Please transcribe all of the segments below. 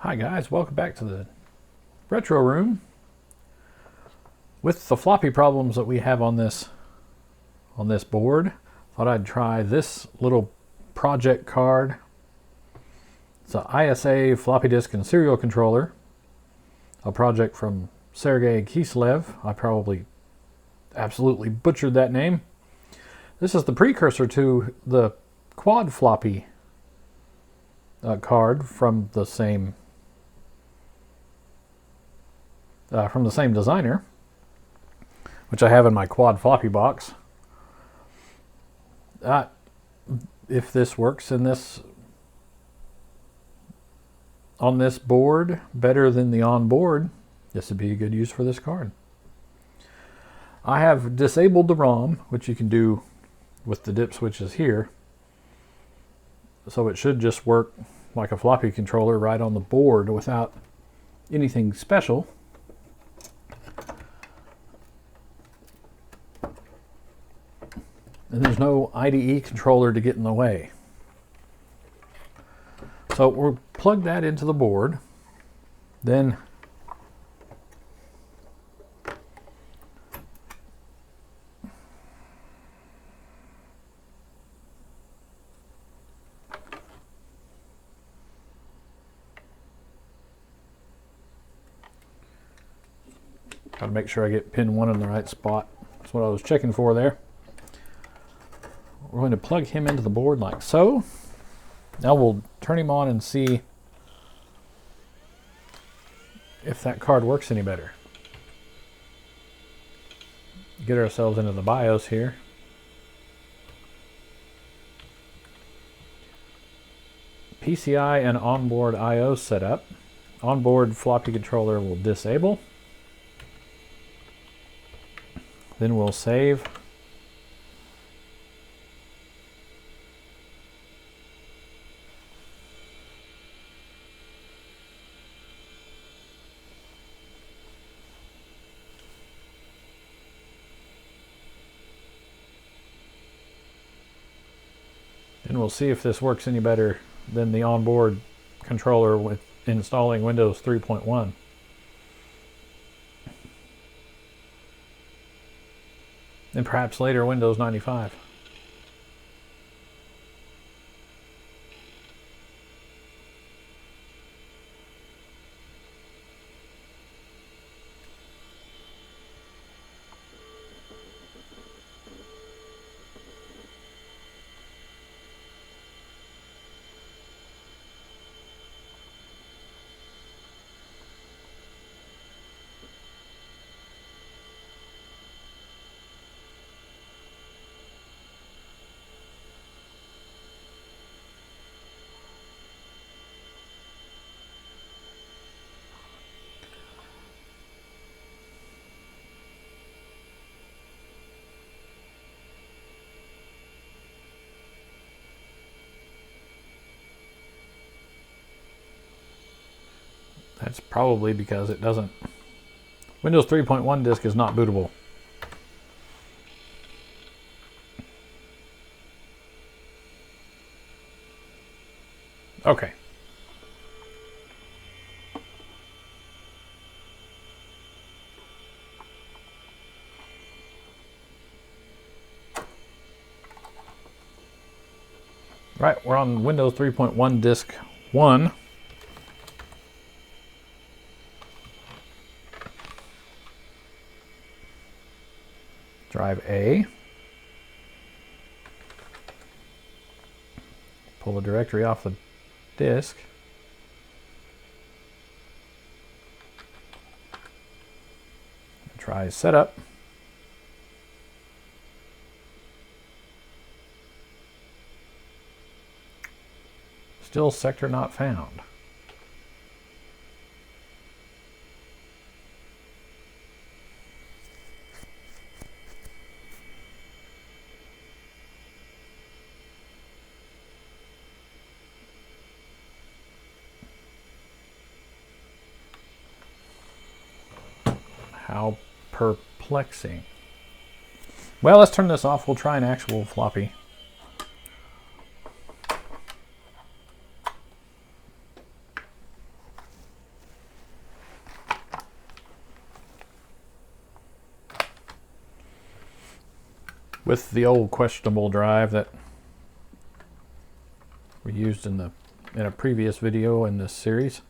Hi guys, welcome back to the retro room. With the floppy problems that we have on this board, thought I'd try this little project card. It's an ISA floppy disk and serial controller, a project from Sergei Kiselev. I probably absolutely butchered that name. This is the precursor to the quad floppy card from the same designer, which I have in my quad floppy box. If this works on this board better than the onboard, this would be a good use for this card. I have disabled the ROM, which you can do with the dip switches here, so it should just work like a floppy controller right on the board without anything special. And there's no IDE controller to get in the way. So we'll plug that into the board. Then got to make sure I get pin 1 in the right spot. That's what I was checking for there. We're going to plug him into the board like so. Now we'll turn him on and see if that card works any better. Get ourselves into the BIOS here. PCI and onboard I/O setup. Onboard floppy controller will disable. Then we'll save. And we'll see if this works any better than the onboard controller with installing Windows 3.1. And perhaps later Windows 95. That's probably because it doesn't. Windows 3.1 disk is not bootable. Okay. Right, we're on Windows 3.1 disk 1. Drive A. Pull the directory off the disk. Try setup. Still sector not found. How perplexing. Well, let's turn this off. We'll try an actual floppy. with the old questionable drive that we used in a previous video in this series.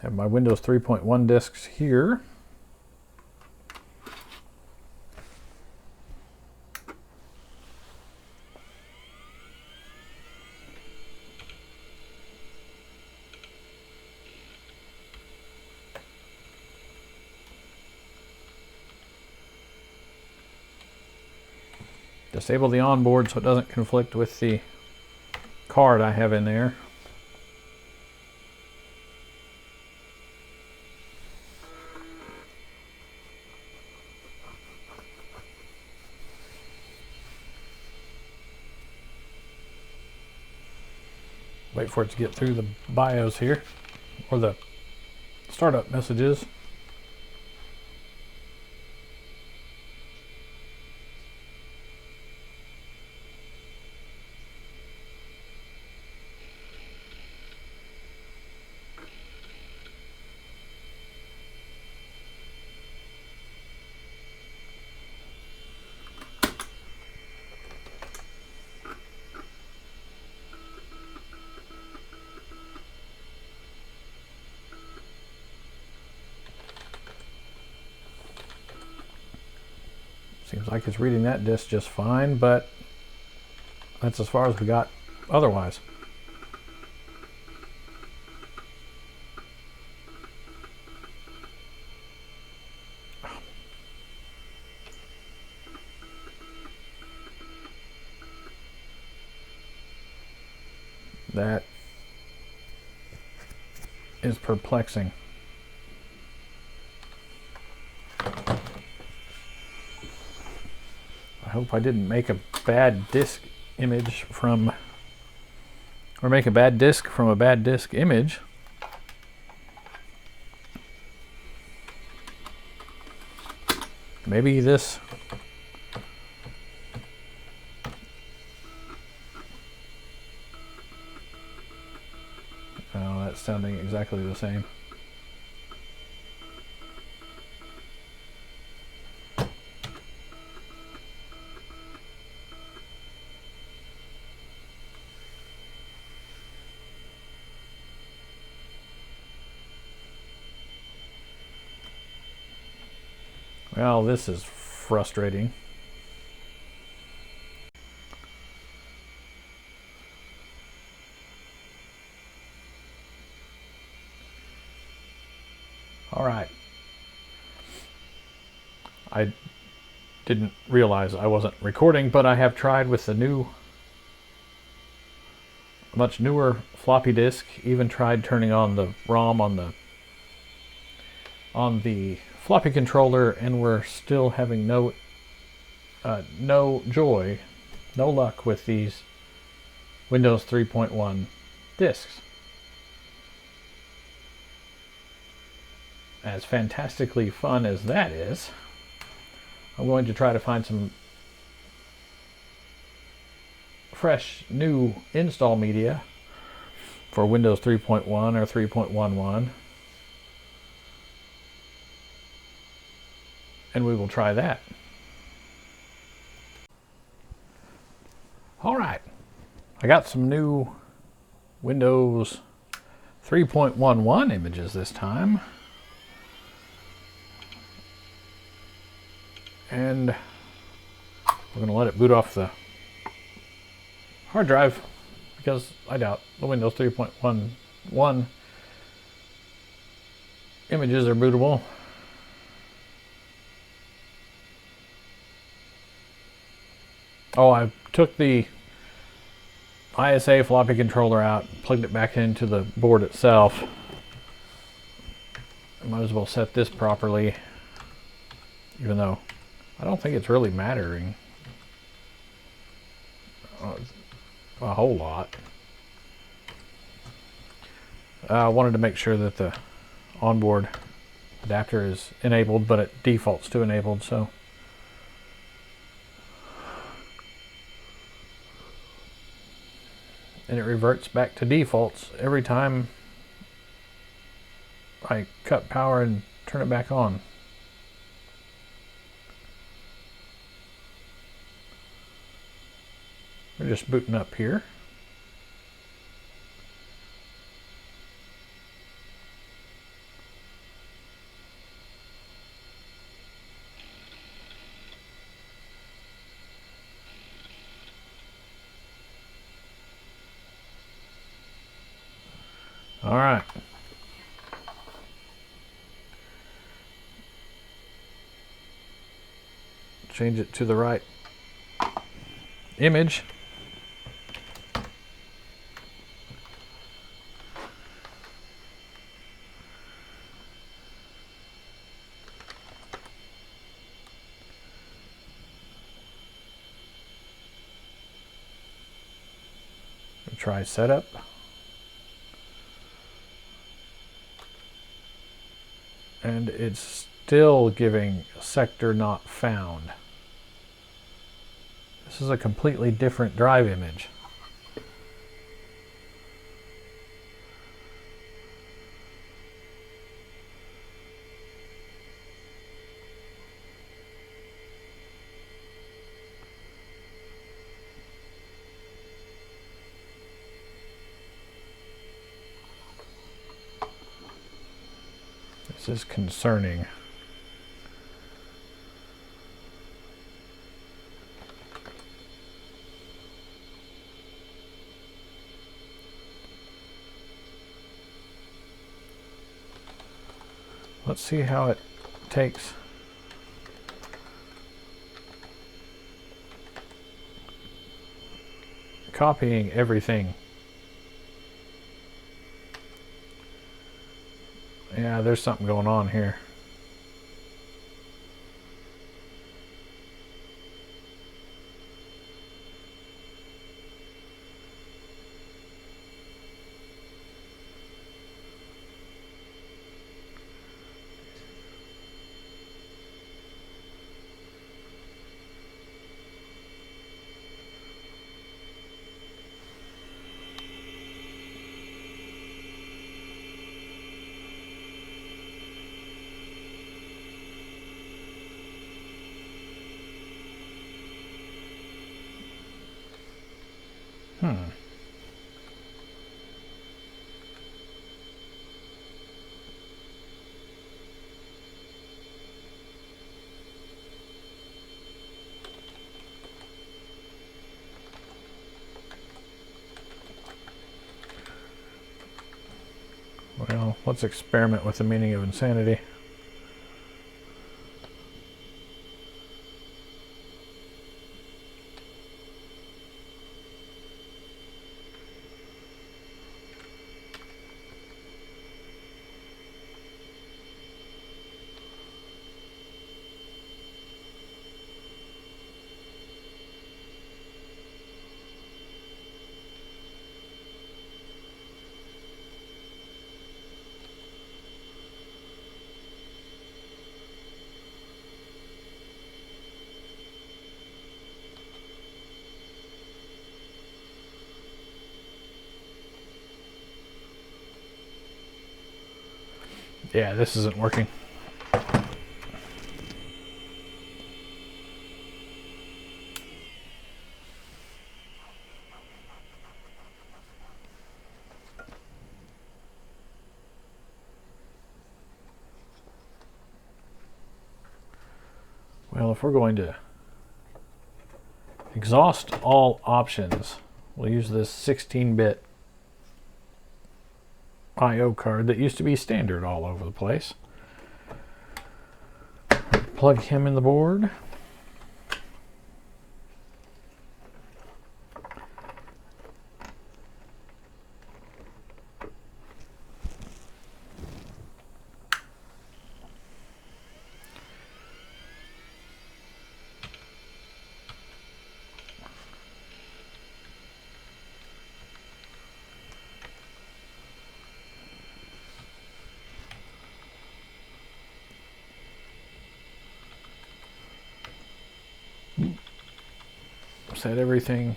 Have my Windows 3.1 disks here. Disable the onboard so it doesn't conflict with the card I have in there. Wait for it to get through the BIOS here, or the startup messages. Seems like it's reading that disk just fine, but that's as far as we got otherwise. That is perplexing. I hope I didn't make a bad disk image from, or make a bad disk from a bad disk image. Maybe this oh, that's sounding exactly the same. Well, this is frustrating. All right. I didn't realize I wasn't recording, but I have tried with the new, much newer floppy disk. Even tried turning on the ROM on the floppy controller, and we're still having no joy, no luck with these Windows 3.1 disks. As fantastically fun as that is, I'm going to try to find some fresh new install media for Windows 3.1 or 3.11. And we will try that. All right, I got some new Windows 3.11 images this time. And we're going to let it boot off the hard drive because I doubt the Windows 3.11 images are bootable. Oh, I took the ISA floppy controller out, plugged it back into the board itself. I might as well set this properly, even though I don't think it's really mattering a whole lot. I wanted to make sure that the onboard adapter is enabled, but it defaults to enabled, so reverts back to defaults every time I cut power and turn it back on. We're just booting up here. All right. Change it to the right image. Try setup. And it's still giving sector not found. This is a completely different drive image. This is concerning. Let's see how it takes. Copying everything. Yeah, there's something going on here. Well, let's experiment with the meaning of insanity. Yeah, this isn't working. Well, if we're going to exhaust all options, we'll use this 16-bit I/O card that used to be standard all over the place. Plug him in the board. Set everything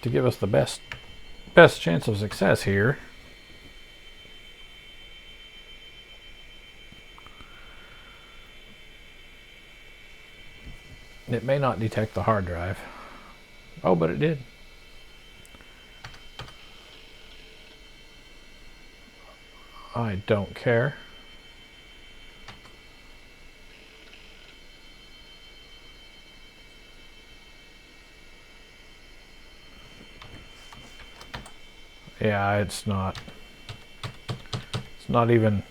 to give us the best chance of success here, it may not detect the hard drive. Oh, but it did. I don't care. Yeah, it's not even.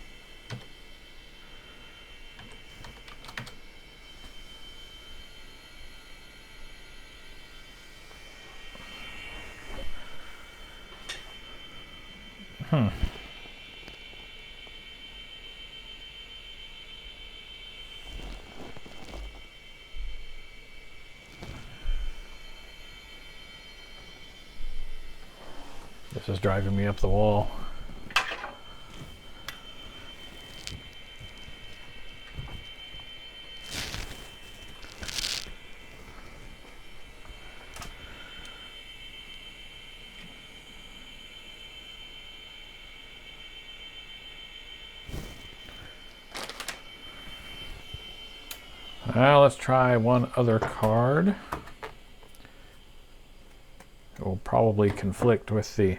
This is driving me up the wall. Now let's try one other card. It will probably conflict with the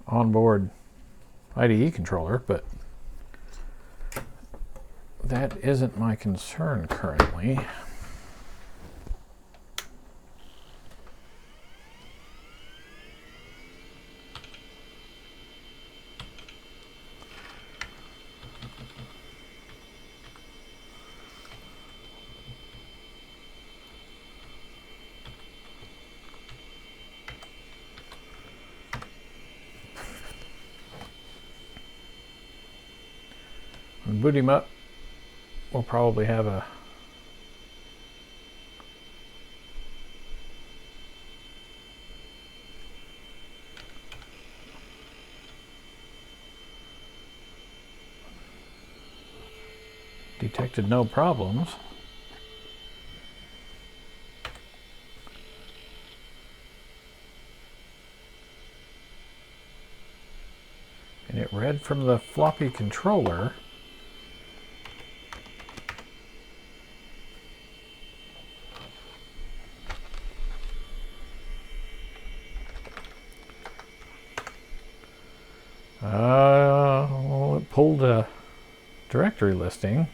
onboard IDE controller, but that isn't my concern currently. When we boot him up, we'll probably have a detected no problems. And it read from the floppy controller. Well, it pulled a directory listing.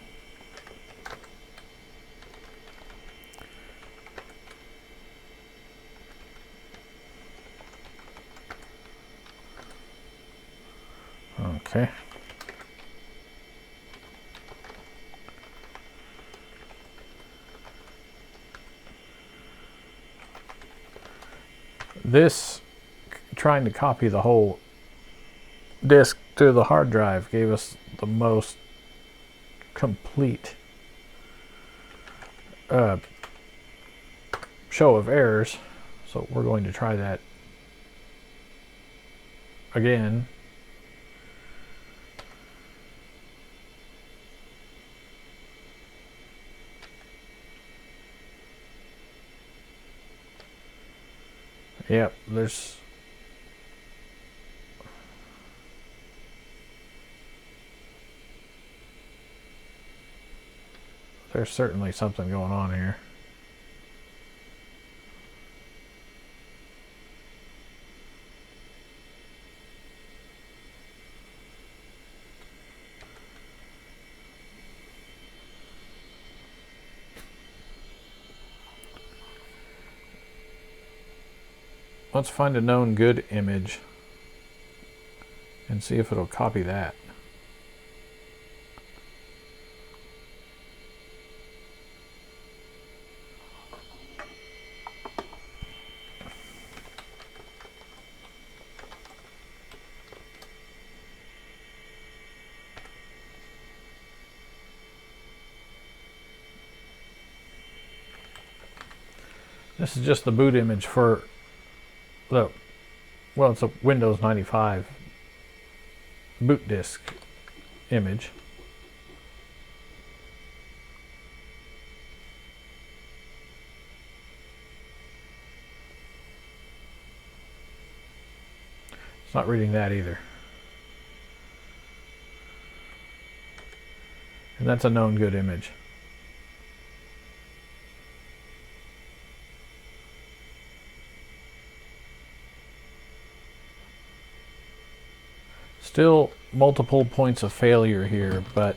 Okay. This, trying to copy the whole disk to the hard drive, gave us the most complete show of errors. So we're going to try that again. Yep, there's certainly something going on here. Let's find a known good image and see if it'll copy that. This is just the boot image for the, well, it's a Windows 95 boot disk image. It's not reading that either. And that's a known good image. Still multiple points of failure here, but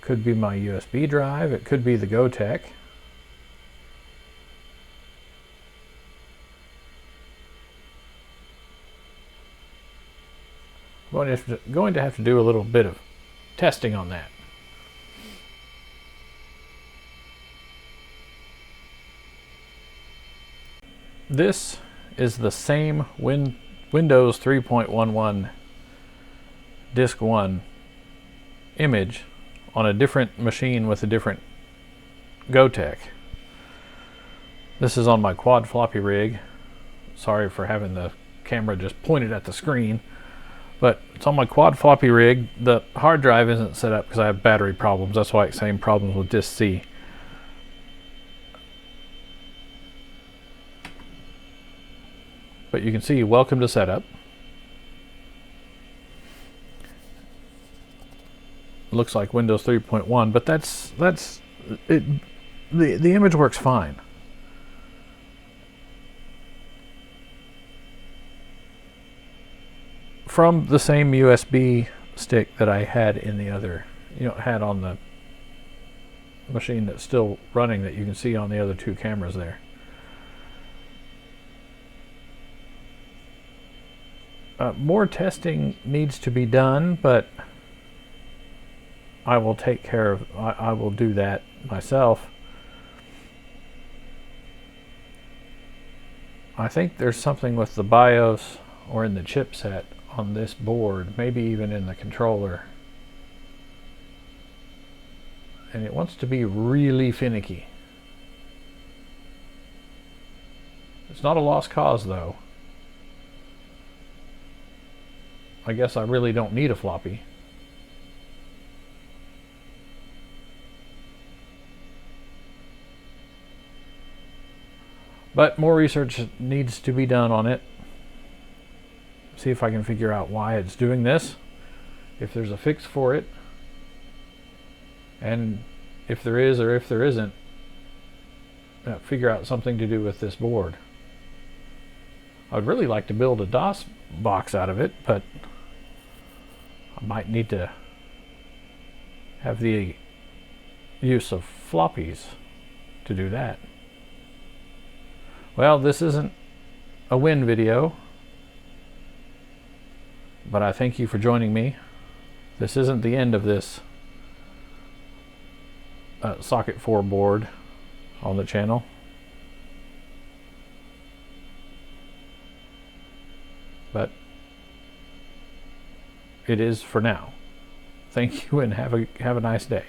could be my USB drive, it could be the GoTech. Going to have to do a little bit of testing on that. This is the same Windows 3.11 Disk 1 image on a different machine with a different GoTech. This is on my quad floppy rig. Sorry for having the camera just pointed at the screen, but it's on my quad floppy rig. The hard drive isn't set up because I have battery problems. That's why it's same problems with disk C. But you can see welcome to setup. Looks like Windows 3.1, but that's it. The image works fine. From the same USB stick that I had in the other, had on the machine that's still running that you can see on the other two cameras there. More testing needs to be done, but I will take care of, I will do that myself. I think there's something with the BIOS or in the chipset on this board, maybe even in the controller. And it wants to be really finicky. It's not a lost cause though. I guess I really don't need a floppy. But more research needs to be done on it. See if I can figure out why it's doing this, if there's a fix for it, and if there is or if there isn't, figure out something to do with this board. I'd really like to build a DOS box out of it, but I might need to have the use of floppies to do that. Well, this isn't a win video, but I thank you for joining me. This isn't the end of this Socket 4 board on the channel. But it is for now. Thank you and have a nice day.